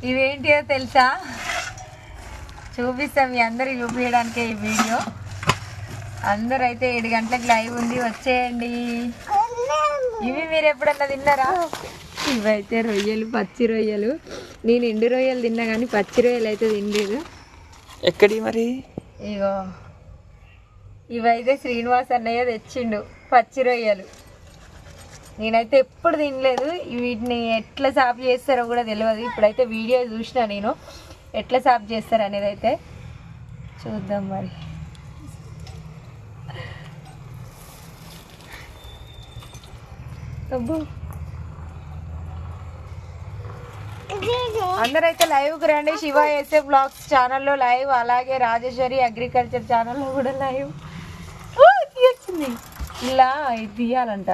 ఇదేంటిదో తెలుసా? చూపిస్తాం, మీ అందరికి చూపించడానికే ఈ వీడియో. అందరూ అయితే 7 గంటలకు లైవ్ ఉంది, వచ్చేయండి. ఇవి మీరు ఎప్పుడన్నా తిన్నారా? ఇవైతే రొయ్యలు, పచ్చి రొయ్యలు. నేను ఎండు రొయ్యలు తిన్నా కానీ పచ్చి రొయ్యలు అయితే తినలేదు. ఎక్కడి మరి? ఇగో ఇవైతే శ్రీనివాస్ అన్నయ్య తెచ్చిండు పచ్చి రొయ్యలు. నేనైతే ఎప్పుడు తినలేదు. వీటిని ఎట్లా సాఫ్ చేస్తారో కూడా తెలియదు. ఇప్పుడైతే వీడియో చూసిన నేను ఎట్లా సాఫ్ చేస్తారు అనేది అయితే చూద్దాం. మరి అందరైతే లైవ్కి రండి. శివ ఎస్ఏ బ్లాగ్స్ ఛానల్లో లైవ్, అలాగే రాజేశ్వరి అగ్రికల్చర్ ఛానల్లో కూడా లైవ్. తీయొచ్చింది ఇలా, ఇది తీయాలంట.